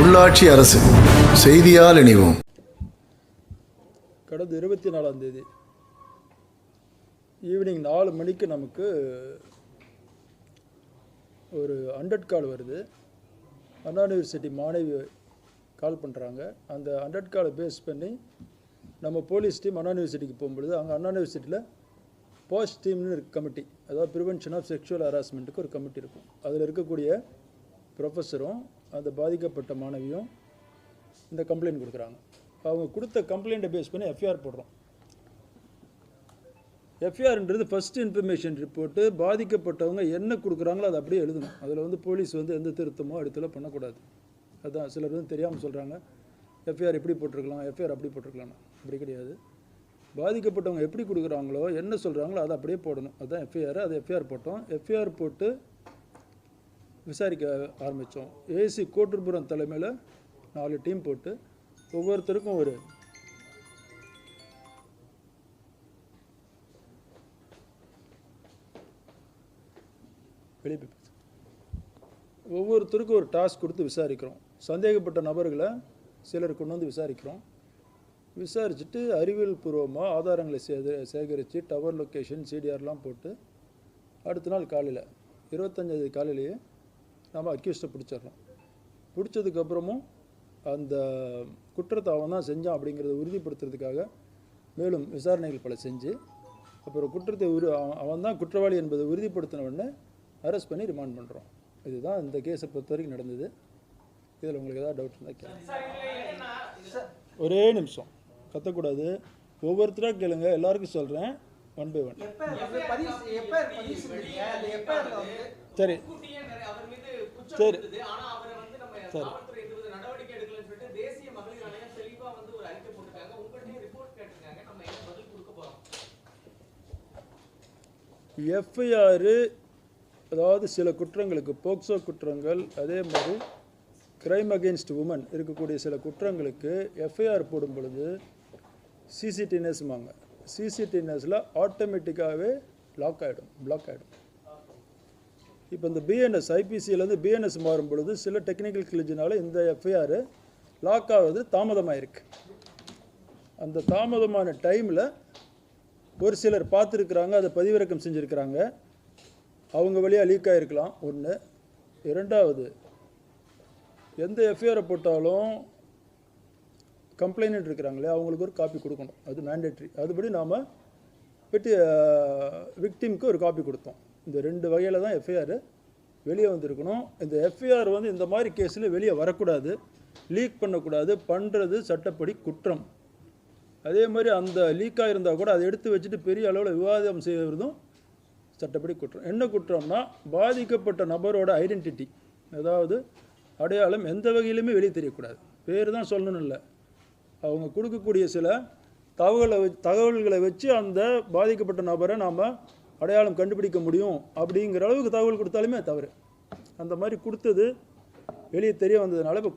உள்ளாட்சி அரசு செய்தியால் இணைவோம். கடந்த 24ஆம் தேதி ஈவினிங் 4 மணிக்கு நமக்கு ஒரு 100 கால் வருது. அண்ணா யூனிவர்சிட்டி மாணவி கால் பண்ணுறாங்க. அந்த 100 காலை பேஸ் பண்ணி நம்ம போலீஸ் டீம் அண்ணா யூனிவர்சிட்டிக்கு போகும்பொழுது அங்கே அண்ணா யூனிவர்சிட்டியில் போஸ்ட் டீம்னு இருக்கு கமிட்டி, அதாவது ப்ரிவென்ஷன் ஆஃப் செக்ஷுவல் ஹராஸ்மெண்ட்டுக்கு ஒரு கமிட்டி இருக்கும். அதில் இருக்கக்கூடிய ப்ரொஃபஸரும் அந்த பாதிக்கப்பட்ட மாணவியும் இந்த கம்ப்ளைண்ட் கொடுக்குறாங்க. அவங்க கொடுத்த கம்ப்ளைண்ட்டை பேஸ் பண்ணி எஃப்ஐஆர் போடுறோம். எஃப்ஐஆர்ன்றது ஃபஸ்ட் இன்ஃபர்மேஷன் ரிப்போர்ட்டு. பாதிக்கப்பட்டவங்க என்ன கொடுக்குறாங்களோ அதை அப்படியே எழுதணும். அதில் வந்து போலீஸ் வந்து எந்த திருத்தமோ அடுத்தல பண்ணக்கூடாது. அதுதான் சிலர் வந்து தெரியாமல் சொல்கிறாங்க, எஃப்ஐஆர் எப்படி போட்டிருக்கலாம், எஃப்ஐஆர் அப்படி போட்டிருக்கலாம். அப்படி கிடையாது. பாதிக்கப்பட்டவங்க எப்படி கொடுக்குறாங்களோ என்ன சொல்கிறாங்களோ அதை அப்படியே போடணும். அதுதான் எஃப்ஐஆர். அது எஃப்ஐஆர் போட்டோம். எஃப்ஐஆர் போட்டு விசாரிக்க ஆரம்பித்தோம். ஏசி கோட்டூர்புரம் தலைமையில் 4 டீம் போட்டு ஒவ்வொருத்தருக்கும் ஒரு டாஸ்க் கொடுத்து விசாரிக்கிறோம். சந்தேகப்பட்ட நபர்களை சிலர் கொண்டு வந்து விசாரிக்கிறோம். விசாரிச்சுட்டு அறிவியல் பூர்வமாக ஆதாரங்களை சேகரித்து டவர் லொக்கேஷன் சிடிஆர்லாம் போட்டு அடுத்த நாள் காலையில் 25 காலையிலேயே நம்ம அக்யூஸ்டை பிடிச்சிடறோம். பிடிச்சதுக்கப்புறமும் அந்த குற்றத்தை அவன் தான் செஞ்சான் அப்படிங்கிறத உறுதிப்படுத்துறதுக்காக மேலும் விசாரணைகள் பல செஞ்சு அப்புறம் குற்றத்தை அவன் தான் குற்றவாளி என்பதை உறுதிப்படுத்தின உடனே அரெஸ்ட் பண்ணி ரிமாண்ட் பண்ணுறோம். இதுதான் இந்த கேஸை பொறுத்த வரைக்கும் நடந்தது. இதில் உங்களுக்கு ஏதாவது டவுட் இருந்தால் கேளுங்க. ஒரே நிமிஷம் கத்தக்கூடாது, ஒவ்வொருத்தராக கேளுங்க. எல்லாருக்கும் சொல்கிறேன், 1 by 1. சரி சரி சரி எஃப்ஐஆர் அதாவது சில குற்றங்களுக்கு, போக்சோ குற்றங்கள், அதே மாதிரி கிரைம் அகெயின்ஸ்ட் உமன் இருக்கக்கூடிய சில குற்றங்களுக்கு எஃப்ஐஆர் போடும் பொழுது சிசிடிஎன்எஸ்மாங்க. சிசிடிஎன்எஸில் ஆட்டோமேட்டிக்காகவே பிளாக் ஆகிடும். இப்போ இந்த பிஎன்எஸ் ஐபிசியிலேருந்து பிஎன்எஸ் மாறும் பொழுது சில டெக்னிக்கல் கிளிஜினால இந்த எஃப்ஐஆர் லாக் ஆகுது தாமதமாயிருக்கு. அந்த தாமதமான டைமில் ஒரு சிலர் பார்த்துருக்குறாங்க, அதை பதிவிறக்கம் செஞ்சுருக்கிறாங்க, அவங்க வழியாக லீக் ஆகிருக்கலாம். 1. 2வது, எந்த எஃப்ஐஆரை போட்டாலும் கம்ப்ளைண்ட் இருக்கிறாங்களே அவங்களுக்கு ஒரு காப்பி கொடுக்கணும். அது மேண்டேட்ரி. அதுபடி நாம் விக்டிம்க்கு ஒரு காப்பி கொடுத்தோம். இந்த 2 வகையில் தான் எஃப்ஐஆர் வெளியே வந்திருக்கணும். இந்த எஃப்ஐஆர் வந்து இந்த மாதிரி கேஸில் வெளியே வரக்கூடாது, லீக் பண்ணக்கூடாது. பண்ணுறது சட்டப்படி குற்றம். அதே மாதிரி அந்த லீக்காக இருந்தால் கூட அதை எடுத்து வச்சுட்டு பெரிய அளவில் விவாதம் செய்வதும் சட்டப்படி குற்றம். என்ன குற்றம்னா, பாதிக்கப்பட்ட நபரோட ஐடென்டிட்டி, அதாவது அடையாளம் எந்த வகையிலுமே வெளியே தெரியக்கூடாது. பேர் தான் சொல்லணும்னு இல்லை, அவங்க கொடுக்கக்கூடிய சில தகவல்களை வச்சு அந்த பாதிக்கப்பட்ட நபரை நாம் அடையாளம் கண்டுபிடிக்க முடியும் அப்படிங்கிற அளவுக்கு தகவல் கொடுத்தாலுமே தவறு. அந்த மாதிரி கொடுத்தது வெளியே தெரிய வந்ததுனால இப்போ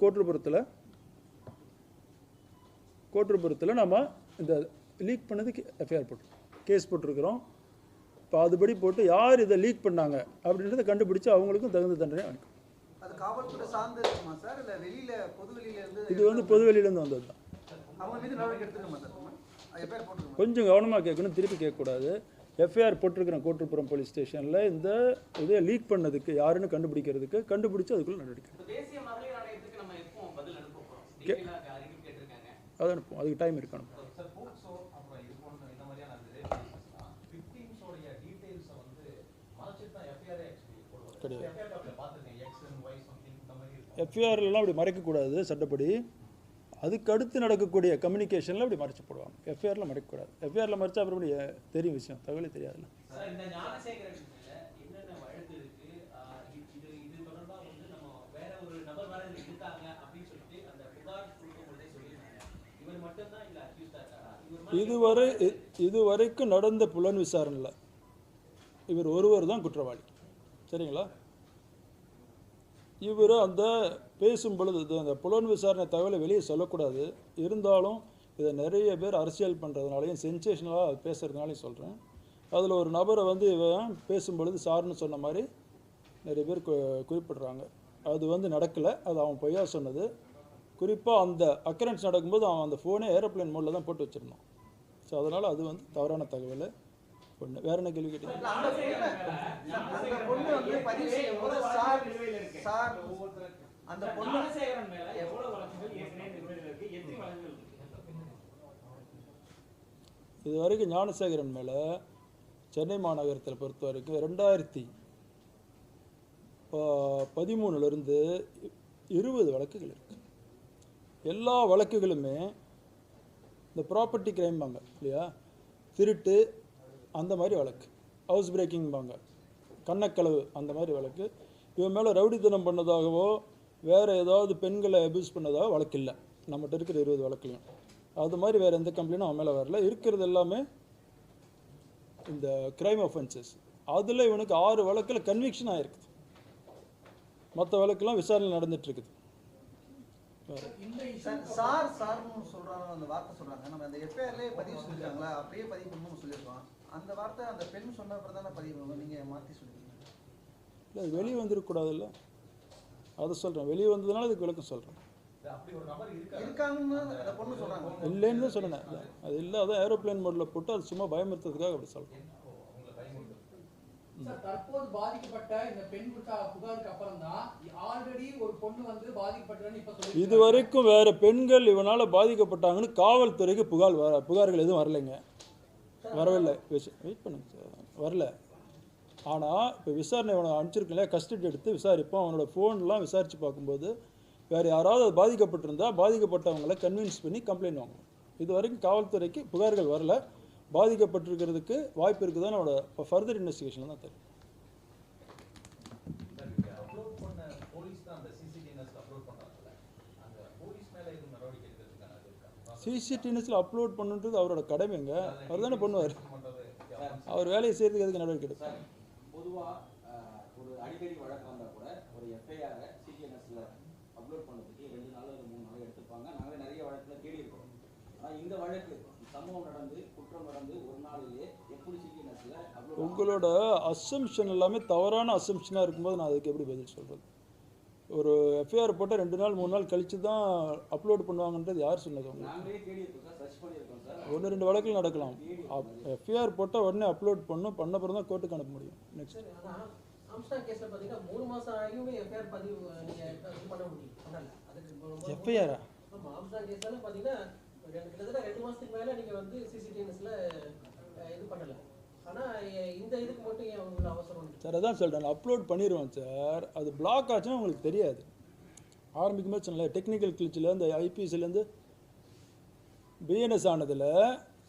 கோட்டூர்புரத்தில் நம்ம இந்த லீக் பண்ணதுக்கு எஃப்ஐஆர் கேஸ் போட்டிருக்கிறோம். இப்போ அதுபடி போட்டு யார் இதை லீக் பண்ணாங்க அப்படின்றத கண்டுபிடிச்சு அவங்களுக்கும் தகுந்த தண்டனை அளிக்கும். இது வந்து பொது வெளியிலேருந்து வந்தது தான். கொஞ்சம் கவனமாக கேட்கணும், திருப்பி கேட்கக்கூடாது. எஃப்ஐஆர் போட்டிருக்கிறேன் கோட்டூர்புரம் போலீஸ் ஸ்டேஷனில் இந்த இதை லீக் பண்ணதுக்கு யாருன்னு கண்டுபிடிச்சு அதுக்குள்ளே நடவடிக்கை அதை அனுப்பும். அதுக்கு டைம் இருக்கணும். எஃப்ஐஆர்லாம் அப்படி மறைக்கக்கூடாது சட்டப்படி. அதுக்கு அடுத்து நடக்கக்கூடிய கம்யூனிகேஷனில் அப்படி மறைச்சு போடுவாங்க. எஃப்ஐஆரில் மறைக்கக்கூடாது. எஃப்ஐஆரில் மறைச்சா அப்புறம் தெரியும் விஷயம், தகவலே தெரியாதுல்ல. இதுவரைக்கும் நடந்த புலன் விசாரணையில் இவர் ஒருவர் தான் குற்றவாளி. சரிங்களா? இவர் அந்த பேசும் பொழுது அந்த புலன் விசாரணை தகவலை வெளியே சொல்லக்கூடாது. இருந்தாலும் இதை நிறைய பேர் அரசியல் பண்ணுறதுனாலையும் சென்சேஷனலாக பேசுகிறதுனாலையும் சொல்கிறேன். அதில் ஒரு நபரை வந்து இவன் பேசும்பொழுது சார்னு சொன்ன மாதிரி நிறைய பேர் குறிப்பிட்றாங்க. அது வந்து நடக்கலை, அது அவன் பொய்யா சொன்னது. குறிப்பாக அந்த அக்கரன்ஸ் நடக்கும்போது அவன் அந்த ஃபோனே ஏரோப்ளேன் மோடில் தான் போட்டு வச்சுருந்தான். ஸோ அதனால் அது வந்து தவறான தகவல். ஒன்று வேறு என்ன கேள்வி கேட்டீங்க? இது வரைக்கும் ஞானசேகரன் மேலே சென்னை மாநகரத்தில் பொறுத்த வரைக்கும் 2013 20 வழக்குகள் இருக்குது. எல்லா வழக்குகளுமே இந்த ப்ராப்பர்ட்டி கிரைம்பாங்க இல்லையா, திருட்டு அந்த மாதிரி வழக்கு, ஹவுஸ் பிரேக்கிங்பாங்க, கண்ணக்களவு அந்த மாதிரி வழக்கு. இவன் மேலே ரவுடித்தனம் பண்ணதாகவோ வேறு ஏதாவது பெண்களை அபியூஸ் பண்ணதாக வழக்கு இல்லை நம்மகிட்ட இருக்கிற 20 வழக்குலையும். அது மாதிரி வேறு எந்த கம்ப்ளைண்டும் அவன் மேலே வரல. இருக்கிறது எல்லாமே இந்த கிரைம் ஆஃபென்சஸ். அதில் இவனுக்கு 6 வழக்கில் கன்விக்ஷன் ஆகிருக்குது. மற்ற வழக்கெல்லாம் விசாரணை நடந்துகிட்ருக்குது. அந்த வார்த்தை சொல்றாங்க, நம்ம அந்த எஃப்ஐஆர்லேயே பதிவு சொல்லிருக்காங்களா, அப்படியே பதிவு பண்ணணும்னு சொல்லியிருக்கோம். அந்த வார்த்தை அந்த பெண் சொன்ன அப்புறம் தானே பதிவு பண்ணணும், நீங்கள் மாற்றி சொல்லிருக்கீங்க. இல்லை, அது வெளியே வந்துருக்கூடாதுல்ல, அதை சொல்கிறேன். வெளியே வந்ததுனால அதுக்கு விளக்கம் சொல்கிறேன். இல்லைன்னு தான் சொன்னேன். அது இல்லை, அதான் ஏரோப்ளேன் மோடில் போட்டு அது சும்மா பயமுறுத்துறதுக்காக அப்படி சொல்கிறேன். தற்போது பாதிக்கப்பட்ட இந்த பெண் புகாருக்கு அப்புறம் தான் ஆல்ரெடி ஒரு பொண்ணு வந்து பாதிக்கப்பட்டதுன்னு இப்ப சொல்லுங்க. இது வரைக்கும் வேற பெண்கள் இவனால பாதிக்கப்பட்டாங்கன்னு காவல்துறைக்கு புகார்கள் எதுவும் வரலைங்க. வரவில்லை. வெயிட் பண்ணுங்க சார், வரல. ஆனால் இப்போ விசாரணை அவனை அனுப்பிச்சிருக்கல, கஸ்டடி எடுத்து விசாரிப்போம். அவனோட ஃபோன்லாம் விசாரித்து பார்க்கும்போது வேறு யாராவது அது பாதிக்கப்பட்டிருந்தால் பாதிக்கப்பட்டவங்களை கன்வின்ஸ் பண்ணி கம்ப்ளைண்ட் வாங்கணும். இது வரைக்கும் காவல்துறைக்கு புகார்கள் வரல. பாதிக்கப்பட்டிருக்கிறதுக்கு வாய்ப்பு இருக்குதான் அவனோட ஃபர்தர் இன்வெஸ்டிகேஷன் தான் தெரியும். சிசிடிவிஸில் அப்லோட் பண்ணுன்றது அவரோட கடமைங்க. அவர் தானே பண்ணுவார். அவர் வேலையை செய்யறதுக்கு எதுக்கு நடவடிக்கை எடுப்பார்? பொதுவாக ஒரு அடிக்கடி வழக்கு வந்தால் கூட ஒரு எஃப்ஐஆரை சிடிஎன்எஸ்ல அப்லோட் பண்ணுறதுக்கு 2 நாள் 3 நாள் எடுத்துப்பாங்க. நாங்களே நிறைய வழக்கில் தேடி இருக்கோம். ஆனால் இந்த வழக்கு சம்பவம் நடந்து குற்றம் நடந்து ஒரு நாளிலேயே எப்படி சிடிஎன்எஸ்ல அப்லோட்? உங்களோட அசம்ஷன் எல்லாமே தவறான அசம்ஷனாக இருக்கும்போது நான் அதுக்கு எப்படி பதில் சொல்கிறது? ஒரு எஃப்ஐஆர் போட்டால் 2 நாள் 3 நாள் கழித்து தான் அப்லோட் பண்ணுவாங்கன்றது யார் சொன்னது? நாங்களே தேடி இருக்கோம் சார், சர்ச் பண்ணியிருக்கோம் சார். 1-2 வழக்கில் நடக்கலாம். எஃப்ஐஆர் போட்டால் உடனே அப்லோட் பண்ண பிறகு தான் கோர்ட்டுக்கு அனுப்ப முடியும். நெக்ஸ்ட் ஆம்ஸ்டாங் கேஸ்ல பாத்தீங்கன்னா 3 மாசம் ஆகியும் எஃப்ஐஆர் பதிவு நீங்க பண்ண முடியும். பண்ணல. அதுக்கு எஃப்ஐஆர் ஆமா, ஆம்ஸ்டாங் கேஸ்ல பாத்தீங்கன்னா கிட்டத்தட்ட 2 மாசத்துக்கு மேல நீங்க வந்து சிசிடிவிஸ்ல இது பண்ணல. ஆனா இந்த இதுக்கு மட்டும் ஏன் உங்களுக்கு அவசரம்? சார் அதான் சொல்கிறேன், அப்லோட் பண்ணிடுவேன் சார். அது பிளாக் ஆச்சுன்னா உங்களுக்கு தெரியாது. ஆரம்பிக்கும் போது சொன்னல டெக்னிக்கல் கிளிச்சில் இந்த ஐபிஎஸ்லேருந்து பிஎன்எஸ் ஆனதில்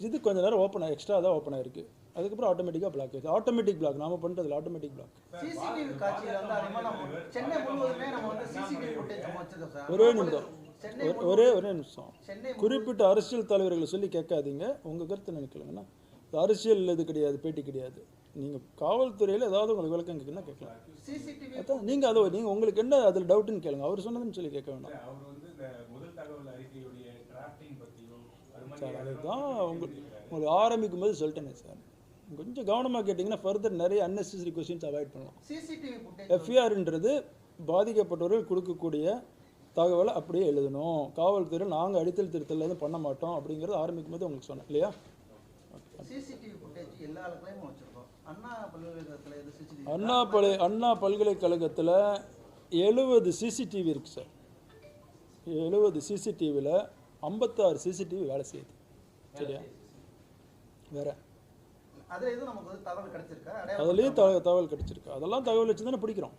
இது கொஞ்சம் நேரம் எக்ஸ்ட்ரா தான் ஓப்பன் ஆகிருக்கு. அதுக்கப்புறம் ஆட்டோமேட்டிக்காக பிளாக் ஆகிடுச்சு. ஆட்டோமேட்டிக் பிளாக் நாம பண்ணுறதுல ஆட்டோமேட்டிக் பிளாக். சிசிடிவி காட்சியில் வந்து அதிகமாக நம்ம சென்னை முழுவதுமே நம்ம வந்து சிசிடிவி ஃபுட்டேஜ் வச்சிருக்கோம் சார். ஒரே நிமிஷம். குறிப்பிட்ட அரசியல் தலைவர்களை சொல்லி கேட்காதீங்க. உங்கள் கருத்து நினைக்கலங்கன்னா அரசியல் இது கிடையாது, பேட்டி கிடையாது. நீங்கள் காவல்துறையில் ஏதாவது உங்களுக்கு விளக்கம் கேட்குன்னா கேட்கலாம். அதான் நீங்கள் உங்களுக்கு என்ன அதில் டவுட்டுன்னு கேளுங்க. அவர் சொன்னதுன்னு சொல்லி கேட்க வேண்டாம் சார். அதுதான் உங்களுக்கு ஆரம்பிக்கும் போது சொல்லிட்டேனே சார். கொஞ்சம் கவனமாக கேட்டிங்கன்னா ஃபர்தர் நிறைய அன்னெசரி கொஸ்டின்ஸ் அவாய்ட் பண்ணலாம். எஃப்ஐஆர்ன்றது பாதிக்கப்பட்டவர்கள் கொடுக்கக்கூடிய தகவலை அப்படியே எழுதணும். காவல்துறையில் நாங்கள் அடித்தல் திருத்தல் எதுவும் பண்ண மாட்டோம் அப்படிங்கிறது ஆரம்பிக்கும் போது உங்களுக்கு சொன்னேன் இல்லையா? அண்ணா பல்கலைக்கழகத்தில் 70 சிசிடிவி இருக்குது சார். 70 சிசிடிவியில் 56 சிசிடிவி வேலை செய்யுது. சரியா? வேற அதுலேயும் தகவல் கிடைச்சிருக்கு. அதெல்லாம் தகவல் வச்சு தானே பிடிக்கிறோம்.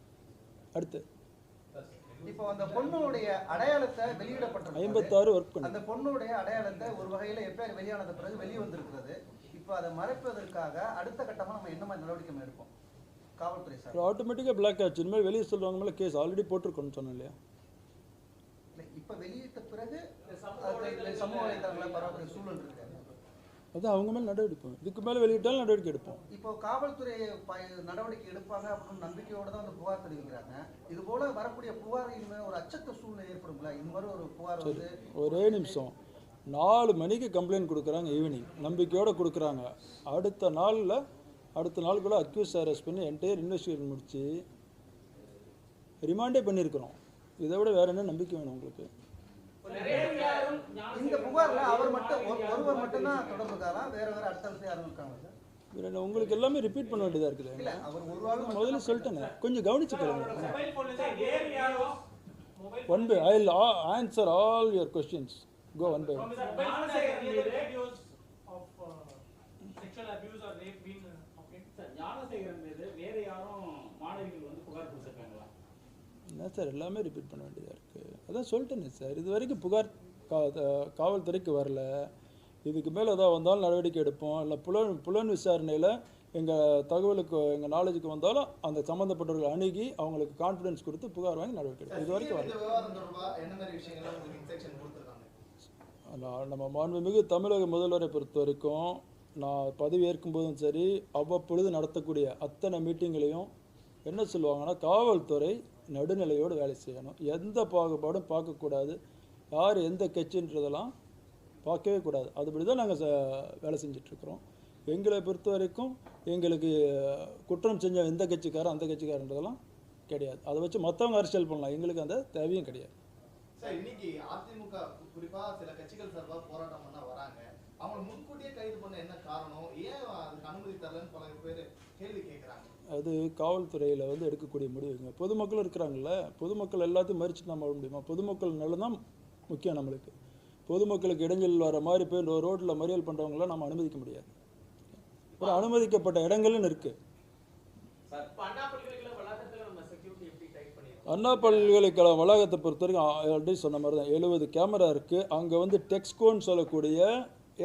அடுத்து இப்போ அந்த பொண்ணுடைய அடையாளத்தை வெளியிடப்பட்டது 56 ஒர்க் பண்ணி அந்த பொண்ணுடைய அடையாளத்தை ஒரு வகையில் எஃப்ஐஆர் வெளியானது பிறகு வெளியே வந்திருக்கிறது. இப்போ அதை மறைப்பதற்காக அடுத்த கட்டமாக நம்ம என்ன மாதிரி நடவடிக்கை எடுப்போம் காவல்துறை சார்? ஆட்டோமேட்டிக்காக பிளாக் ஆச்சு. இனிமேல் வெளியே சொல்கிறவங்க மேலே கேஸ் ஆல்ரெடி போட்டிருக்கோன்னு சொன்னேன் இல்லையா? இப்போ வெளியிட்ட பிறகு சமூக வலைதளங்களில் பரவக்கூடிய சூழல் இருக்கு. அதான் அவங்க மேலே நடவடிக்கை. இதுக்கு மேலே வெளியிட்டாலும் நடவடிக்கை எடுப்போம். இப்போ காவல்துறை நடவடிக்கை எடுப்பாங்க அப்படின்னு நம்பிக்கையோடு தான் வந்து புகார் தெரிவிக்கிறாங்க. இது போல வரக்கூடிய புகாரின் ஒரு அச்சத்த சூழ்நிலை ஏற்படும்ல? இது மாதிரி ஒரு புகார் வந்து ஒரே நிமிஷம் 4 மணிக்கு கம்ப்ளைண்ட் கொடுக்குறாங்க, ஈவினிங் நம்பிக்கையோடு கொடுக்குறாங்க. அடுத்த நாளுக்குள்ளே அக்யூஸ் அரெஸ்ட் பண்ணி என்டையர் இன்வெஸ்டிகேஷன் முடித்து ரிமாண்டே பண்ணியிருக்கிறோம். இதை விட வேறு என்ன நம்பிக்கை வேணும் உங்களுக்கு? இந்த புகார்ல அவர் மட்டும் ஒருவர் மட்டும்தான் தொடர்பு இருக்காரா? வேற அடுத்த விஷயம் யாரும் இருக்காங்க சார்? உங்களுக்கு எல்லாமே ரிப்பீட் பண்ண வேண்டியதாக இருக்குது. இல்ல அவர் ஒரு ஆள் முதல்ல சொல்லிட்டேனே, கொஞ்சம் கவனிச்சு கேளுங்க. One by I will answer all your questions. Go one by one. Gnanasekaran மீது வேற யாரும் மாணவிகள் வந்து புகார் கொடுத்திருக்காங்களா? என்ன சார் எல்லாமே ரிப்பீட் பண்ண வேண்டியதாக இருக்குது. அதான் சொல்லிட்டேனே சார், இது வரைக்கும் புகார் காவல்துறைக்கு வரல. இதுக்கு மேலே ஏதாவது வந்தாலும் நடவடிக்கை எடுப்போம். இல்லை புலன் விசாரணையில் எங்கள் தகவலுக்கு எங்கள் நாலேஜுக்கு வந்தாலும் அந்த சம்மந்தப்பட்டவர்கள் அணுகி அவங்களுக்கு கான்ஃபிடன்ஸ் கொடுத்து புகார் வாங்கி நடவடிக்கை எடுப்போம். இது வரைக்கும் வரல. நம்ம மாண்புமிகு தமிழக முதல்வரை பொறுத்த வரைக்கும் நான் பதவி ஏற்கும்போதும் சரி, அவ்வப்பொழுது நடத்தக்கூடிய அத்தனை மீட்டிங்களையும் என்ன சொல்லுவாங்கன்னா, காவல்துறை நடுநிலையோடு வேலை செய்யணும், எந்த பாகுபாடும் பார்க்கக்கூடாது, யார் எந்த கட்சின்றதெல்லாம் பார்க்கவே கூடாது. அதுபடி தான் நாங்கள் வேலை செஞ்சிட்ருக்குறோம். எங்களை பொறுத்த வரைக்கும் எங்களுக்கு குற்றம் செஞ்ச எந்த கட்சிக்காரன் அந்த கட்சிக்காரன்றதெல்லாம் கிடையாது. அதை வச்சு மற்றவங்க அரசியல் பண்ணலாம், எங்களுக்கு அந்த தேவையும் கிடையாது. சார், இன்னைக்கு அதிமுக குறிப்பா சில கட்சிகள் சார்பாக போராட்டம் பண்ண வராங்க. அவங்க முன்கூட்டியே கைது பண்ண என்ன காரணம்? ஏன் அதுக்கு அனுமதி தரலன்னு பல பேர் கேள்வி கேட்குறாங்க. அது காவல்துறையில் வந்து எடுக்கக்கூடிய முடிவுங்க. பொதுமக்கள் இருக்கிறாங்கல்ல, பொதுமக்கள் எல்லாத்தையும் மறிச்சுட்டு நம்ம விட முடியுமா? பொதுமக்கள் நல்லதான் முக்கியம் நம்மளுக்கு. பொதுமக்களுக்கு இடைஞ்சல் வர மாதிரி போய் ரோட்டில் மறியல் பண்ணுறவங்களாம் நம்ம அனுமதிக்க முடியாது. ஒரு அனுமதிக்கப்பட்ட இடங்கள்னு இருக்குது. அண்ணா பல்கலைக்கழக வளாகத்தை பொறுத்த வரைக்கும் ஆல்ரெடி சொன்ன மாதிரி தான் 70 கேமரா இருக்குது. அங்கே வந்து டெக்ஸ்கோன்னு சொல்லக்கூடிய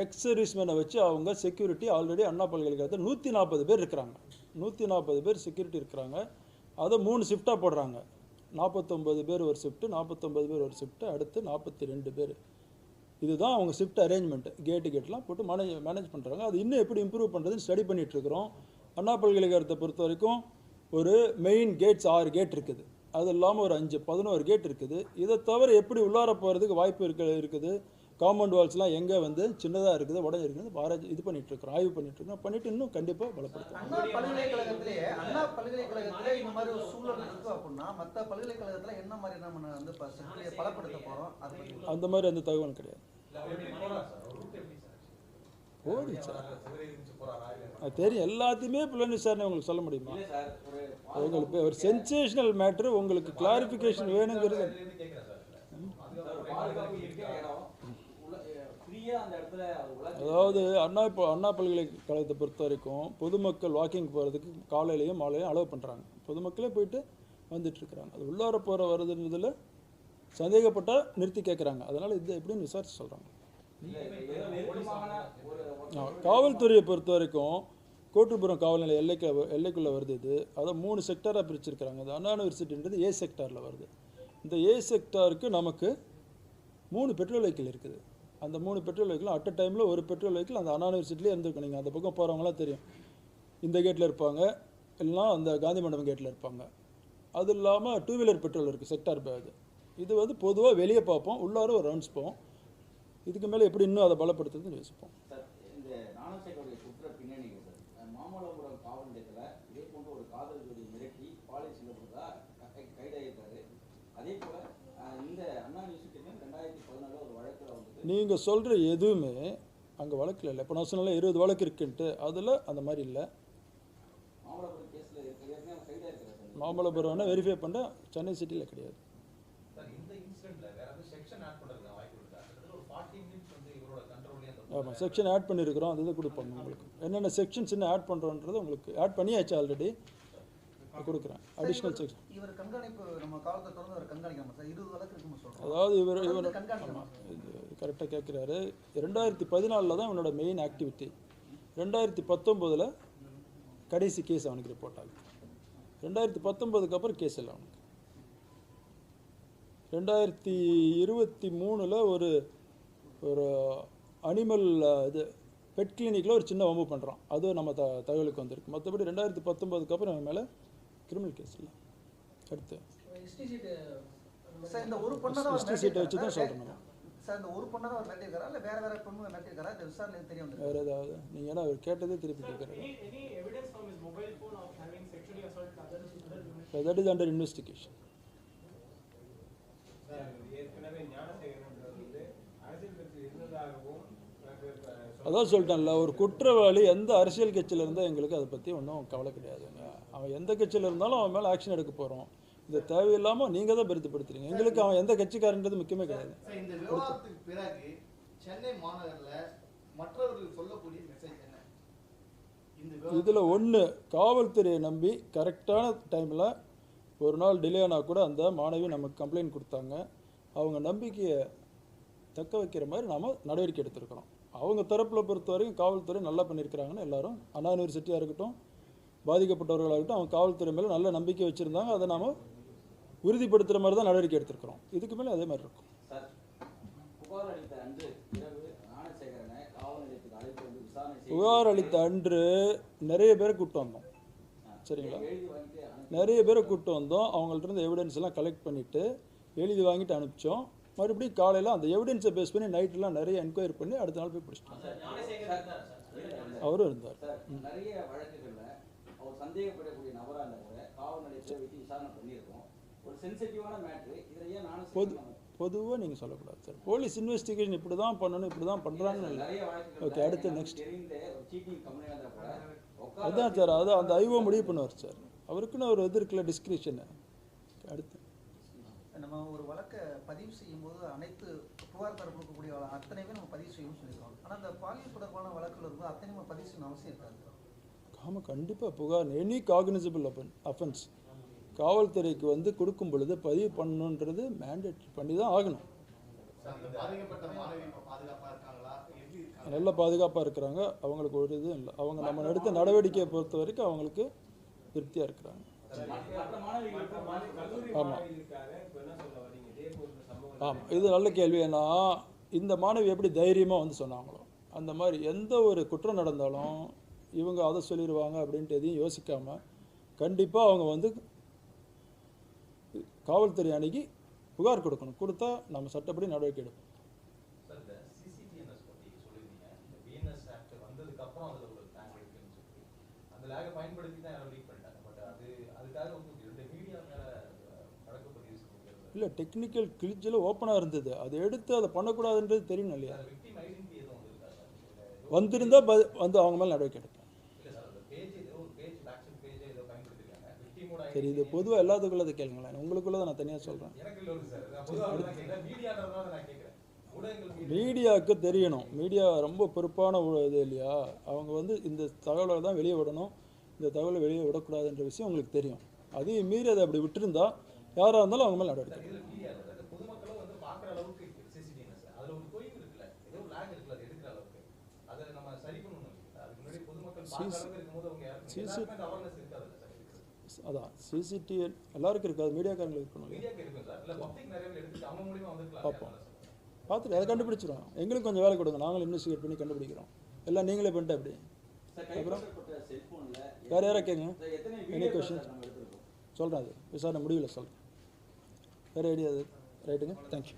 எக்ஸ் சர்வீஸ்மேனை வச்சு அவங்க செக்யூரிட்டி ஆல்ரெடி அண்ணா பல்கலைக்கழகத்தில் 140 பேர் இருக்கிறாங்க. 140 பேர் செக்யூரிட்டி இருக்கிறாங்க. அதை 3 ஷிஃப்டாக போடுறாங்க. 49 பேர் ஒரு ஷிஃப்ட்டு, 49 பேர் ஒரு ஷிஃப்ட்டு, அடுத்து 42 பேர். இதுதான் அவங்க ஷிஃப்ட் அரேஞ்ச்மெண்ட். கேட்லாம் போட்டு மேனேஜ் பண்ணுறாங்க. அது இன்னும் எப்படி இம்ப்ரூவ் பண்ணுறதுன்னு ஸ்டடி பண்ணிகிட்ருக்குறோம். அண்ணா பல்கலைக்கழகத்தை பொறுத்த வரைக்கும் ஒரு மெயின் கேட்ஸ் 6 கேட் இருக்குது. அது இல்லாமல் ஒரு 11 கேட் இருக்குது. இதை தவிர எப்படி உள்ளார போகிறதுக்கு வாய்ப்பு இருக்குது. காம்பவுண்ட் வால்ஸ்லாம் எங்கே வந்து சின்னதாக இருக்குது, உடஞ்சிருக்குது, ஆராய்ச்சி இது பண்ணிகிட்ருக்குறோம், ஆய்வு பண்ணிகிட்ருக்கோம். பண்ணிவிட்டு இன்னும் கண்டிப்பாக பலப்படுத்தும். அண்ணா பல்கலைக்கழகத்திலே இந்த மாதிரி ஒரு சூழல் இருக்குது அப்படின்னா மற்ற பல்கலைக்கழகத்தில் என்ன மாதிரி நம்ம வந்து பலப்படுத்த போகிறோம்? அந்த மாதிரி அந்த தகவல் கிடையாது. போதும் சார், அது தெரியும். எல்லாத்தையுமே புலன் விசாரணை உங்களுக்கு சொல்ல முடியுமா? உங்களுக்கு ஒரு சென்சேஷனல் மேட்ரு, உங்களுக்கு கிளாரிஃபிகேஷன் வேணுங்கிறது. அதாவது அண்ணா பல்கலைக்கழகத்தை பொறுத்த வரைக்கும் பொதுமக்கள் வாக்கிங் போகிறதுக்கு காலையிலையும் மாலையும் அலோவ் பண்ணுறாங்க. பொதுமக்களே போயிட்டு வந்துட்டுருக்குறாங்க. அது உள்ளார போகிற வருதுன்றதில் சந்தேகப்பட்டால் நிறுத்தி கேட்குறாங்க. அதனால் இது எப்படின்னு விசாரிச்சு சொல்கிறாங்க. காவல்துறையை பொறுத்த வரைக்கும் கோட்டுப்புறம் காவல் நிலைய எல்லைக்குள்ளே வருது. இது அதை 3 செக்டராக பிரிச்சிருக்கிறாங்க. அது அண்ணா யூனிவர்சிட்டின்றது ஏ செக்டாரில் வருது. இந்த ஏ செக்டாருக்கு நமக்கு 3 பெட்ரோல் வெஹிக்கிள் இருக்குது. அந்த 3 பெட்ரோல் வெஹிக்கிளும் அட் அ டைமில் ஒரு பெட்ரோல் வெஹிக்கிள் அந்த அண்ணா யூனிவர்சிட்டிலே இருந்திருக்கும். நீங்கள் அந்த பக்கம் போகிறவங்களாம் தெரியும், இந்த கேட்டில் இருப்பாங்க, இல்லைனா அந்த காந்தி மண்டபம் கேட்டில் இருப்பாங்க. அது இல்லாமல் 2 வீலர் பெட்ரோல் இருக்குது செக்டார் பேக். இது வந்து பொதுவாக வெளியே பார்ப்போம், உள்ளார ஒரு ரவுண்ட்ஸ் போவோம். இதுக்கு மேலே எப்படி இன்னும் அதை பலப்படுத்துறதுன்னு யோசிப்போம். சார், இந்த ஞானசேகருடைய குற்ற பின்னணி சார், மாமல்லபுரம் காவல் நிலையத்தில் இதே போன்ற ஒரு காதல் ஜோடி மிரட்டி பாலியல் செய்யப்படுறதா கைதாகிட்டாரு. அதே போல் இந்த அண்ணா யூனிவர்சிட்டியுமே 2014 ஒரு வழக்கில் வந்து நீங்கள் சொல்கிற எதுவுமே அங்கே வழக்கில் இல்லை. இப்போ நான் சொன்னால 20 வழக்கு இருக்குன்ட்டு, அதில் அந்த மாதிரி இல்லை. மாமல்லபுரம் கேஸில் ஏற்கனவே கைதாக இருக்கிறார். மாமல்லபுரம்னா வெரிஃபை பண்ண சென்னை சிட்டியில் கிடையாது. ஆமாம், செக்ஷன் ஆட் பண்ணியிருக்கிறோம். அது தான் கொடுப்பாங்க உங்களுக்கு. என்னென்ன செக்ஷன்ஸ் இன்னும் ஆட் பண்ணுறோன்றது உங்களுக்கு ஆட் பண்ணியாச்சு, ஆல்ரெடி கொடுக்குறேன். அடிஷ்னல் செக்ஷன் இவர் கண்காணிப்பு நம்ம காலத்தை தொடர்ந்து அவர் கண்காணிக்காம சார் 20 வழக்கு இருக்குன்னு சொல்கிறோம். அதாவது இவர் ஆமாம், இது கரெக்டாக கேட்குறாரு. 2014 தான் இவனோட மெயின் ஆக்டிவிட்டி. 2019 கடைசி கேஸ் அவனுக்கு ரிப்போர்ட் ஆகுது. 2019க்கு அப்புறம் கேஸ் இல்லை அவனுக்கு. 2023 ஒரு அனிமல் இது பெட் கிளினிக்கில் ஒரு சின்ன வம்பு பண்ணுறான். அது நம்ம தகவலுக்கு வந்திருக்கு. மற்றபடி 2019க்கு அப்புறம் அவன் மேலே கிரிமினல் கேஸ் இல்லை. அடுத்து சார் இந்த ஒரு பொண்ணை தான் ஹிஸ்ட்ரி சீட்டை வச்சு தான் சொல்கிறேன். சார் இந்த ஒரு பொண்ணை தான் அவர் மிரட்டியிருக்காரா இல்லை வேற பொண்ணு மிரட்டியிருக்காரா? இந்த விசாரணை தெரிய வந்து வேறு ஏதாவது நீங்கள் ஏன்னா அவர் கேட்டதே திருப்பி கேட்குறாரு. That is under investigation. ஏற்கனவே ஞானசேகரன் அதான் சொல்லிட்டேன்ல, ஒரு குற்றவாளி எந்த அரசியல் கட்சியில் இருந்தால் எங்களுக்கு அதை பற்றி ஒன்றும் கவலை கிடையாதுங்க. அவன் எந்த கட்சியில் இருந்தாலும் அவன் மேலே ஆக்ஷன் எடுக்க போகிறோம். இதை தேவையில்லாமல் நீங்கள் தான் பெருத்துப்படுத்துறீங்க. எங்களுக்கு அவன் எந்த கட்சிக்காரன்றது முக்கியமே கிடையாது. சார், இந்த விவகாரத்துக்கு பிறகு சென்னை மாநகரில் மற்றவர்கள் சொல்லக்கூடிய மெசேஜ் என்ன? இதில் ஒன்று, காவல்துறையை நம்பி கரெக்டான டைமில் ஒரு நாள் டிலே ஆனால் கூட அந்த மாணவி நமக்கு கம்ப்ளைண்ட் கொடுத்தாங்க. அவங்க நம்பிக்கையை தக்க வைக்கிற மாதிரி நாம் நடவடிக்கை எடுத்திருக்கிறோம். அவங்க தரப்பில் பொறுத்த வரைக்கும் காவல்துறை நல்லா பண்ணியிருக்கிறாங்கன்னு எல்லாரும், அண்ணா யூனிவர்சிட்டியாக இருக்கட்டும், பாதிக்கப்பட்டவர்களாகட்டும், அவங்க காவல்துறை மேலே நல்ல நம்பிக்கை வச்சுருந்தாங்க. அதை நாம் உறுதிப்படுத்துகிற மாதிரி தான் நடவடிக்கை எடுத்திருக்கிறோம். இதுக்கு மேலே அதே மாதிரி இருக்கும். சார், புகார் அளித்த அன்று இரவு ஞானசேகரனை காவல் நிலையத்துக்கு அழைத்து வந்து விசாரணை செய்து புகார் அளித்த அன்று நிறைய பேரை கூப்பிட்டு வந்தோம். சரிங்களா? எழுதி வாங்கிட்டு நிறைய பேரை கூப்பிட்டு வந்தோம். அவங்கள்ட்ட இருந்து எவிடன்ஸ் எல்லாம் கலெக்ட் பண்ணிவிட்டு எழுதி வாங்கிட்டு அனுப்பிச்சோம். மறுபடியும் காலையில் அந்த எவிடன்ஸை பேஸ் பண்ணி நைட்டெலாம் நிறைய என்கொயரி பண்ணி அடுத்த நாள் போய் பிடிச்சிட்டோம். அவரும் இருந்தார். சார், நிறைய வழக்குகளில் அவர் சந்தேகப்படக்கூடிய நபராக இருந்தால் கூட காவல் நிலையத்தில் வச்சு விசாரணை பண்ணியிருக்கோம். ஒரு சென்சிட்டிவான மேட்ரு, இதில் ஏன் ஞானசேகரன் பொதுவாக நீங்கள் சொல்லக்கூடாது சார். போலீஸ் இன்வெஸ்டிகேஷன் இப்படி தான் பண்ணணும், இப்படி தான் பண்ணுறாங்கன்னு இல்லை. நிறைய ஓகே, அடுத்து நெக்ஸ்ட். தெரிந்த ஒரு சீட்டிங் கம்பெனி இருந்தால் கூட அதான் சார், அது அந்த ஐஓ முடிவு பண்ணுவார் சார். அவருக்குன்னு ஒரு இது இருக்குல்ல, டிஸ்கிரிப்ஷனு. அடுத்து நம்ம ஒரு வழக்கை பதிவு செய்யும்போது அனைத்து புகார் தர கொடுக்கக்கூடிய அத்தனையுமே நம்ம பதிவு செய்யணும்னு சொல்லியிருக்கோம். ஆனால் அந்த பாலியல் தொடர்பான வழக்கில் இருக்கும்போது அத்தனை நம்ம பதிவு செய்யணும் அவசியம் இருக்காது. ஆமாம், கண்டிப்பாக புகார் எனி காக்னிசபிள் அஃபென்ஸ் காவல்துறைக்கு வந்து கொடுக்கும் பொழுது பதிவு பண்ணணுன்றது மேண்டேட்ரி பண்ணி தான் ஆகணும். பாதிக்கப்பட்ட மாணவி பாதுகாப்பா இருக்காங்களா? எப்படி இருக்காங்க? நல்ல பாதுகாப்பாக இருக்கிறாங்க. அவங்களுக்கு ஒரு இதுவும் இல்லை. அவங்க நம்ம எடுத்த நடவடிக்கையை பொறுத்த வரைக்கும் அவங்களுக்கு திருப்தியாக இருக்கிறாங்க. ஆமாம் ஆமாம், இது நல்ல கேள்வி. ஏன்னா இந்த மாணவி எப்படி தைரியமாக வந்து சொன்னாங்களோ அந்த மாதிரி எந்த ஒரு குற்றம் நடந்தாலும் இவங்க அதை சொல்லிடுவாங்க அப்படின்ட்டு எதையும் யோசிக்காமல் கண்டிப்பாக அவங்க வந்து காவல்துறை அணுகி புகார் கொடுக்கணும். கொடுத்தா நம்ம சட்டப்படி நடவடிக்கை எடுப்போம். சார், இந்த சிசிடிஎன்எஸ் பற்றி சொல்லியிருந்தீங்க. இந்த பிஎன்எஸ் ஆக்ட் வந்ததுக்கு அப்புறம் அதில் ஒரு லேக் இருக்குன்னு சொல்லி அந்த லேகை பயன்படுத்தி தான் யாரும் லீக் பண்ணிட்டாங்க. பட் அதுக்காக இந்த மீடியா மேலே வழக்கு பதிவு செய்யறது இல்லை, டெக்னிக்கல் கிளிச்சில் ஓப்பனாக இருந்தது. அதை எடுத்து அதை பண்ணக்கூடாதுன்றது தெரியும் இல்லையா? விக்டிம் ஐடென்டிட்டி எதுவும் வந்திருக்கா சார்? வந்திருந்தால் வந்து அவங்க மேலே நடவடிக்கை எடுப்போம். இல்லை சார், அந்த பேஜ் ஏதோ ஒரு பேஜ் ஆக்ஷன் பேஜ் ஏதோ பயன்படுத்திருக்காங்க. விக்டிமோட சரி, இது பொதுவாக எல்லாத்துக்குள்ளதை கேளுங்களேன். உங்களுக்குள்ளதை நான் தனியாக சொல்கிறேன். எனக்கு இல்லை சார், நான் பொதுவாக தான் கேட்குறேன். மீடியான்றதுனால நான் கேட்குறேன். ஊடகங்கள் மீடியாவுக்கு தெரியணும். மீடியா ரொம்ப பொறுப்பான இது இல்லையா? அவங்க வந்து இந்த தகவலை தான் வெளியே விடணும், இந்த தகவலை வெளியே விடக்கூடாதுன்ற விஷயம் உங்களுக்கு தெரியும். அதையும் மீறி அதை அப்படி விட்டுருந்தா யாராக இருந்தாலும் அவங்க மேலே நடவடிக்கை. இதில் மீடியா பொதுமக்களும் வந்து பார்க்குற அளவுக்கு சிசிடிஎன்எஸ் அதில் ஒரு தொய்வு இருக்குல்ல, ஏதோ ஒரு லேக் இருக்குல்ல, அது எடுக்கிற அளவுக்கு அதை நம்ம சரி பண்ணணும். அதுக்கு முன்னாடி பொதுமக்கள் பார்க்குற அளவுக்கு இருக்கும்போது அவங்க யாருக்கும் அவேர்னஸ் இருக்காது சார். அதான் சிசிடிவி எல்லாருக்கும் இருக்காது, மீடியாக்காரங்களுக்கு இருக்கணும். மீடியாக்கு இருக்கும் சார். இல்லை பப்ளிக் நிறைய பேர் எடுத்துட்டு அவங்க மூலியமாக வந்துருக்கலாம். பார்ப்போம், பார்த்துட்டு அதை கண்டுபிடிச்சிடும். எங்களுக்கு கொஞ்சம் வேலை கொடுங்க, நாங்களும் இன்வெஸ்டிகேட் பண்ணி கண்டுபிடிக்கிறோம். எல்லாம் நீங்களே பண்ணிட்டு அப்படி. அப்புறம் வேறு யாராக கேட்குங்க? எனி கொஷின் சொல்கிறேன், அது விசாரணை முடிவில் சொல்கிறேன். வேறு ஐடியா அது ரைட்டுங்க. தேங்க்யூ.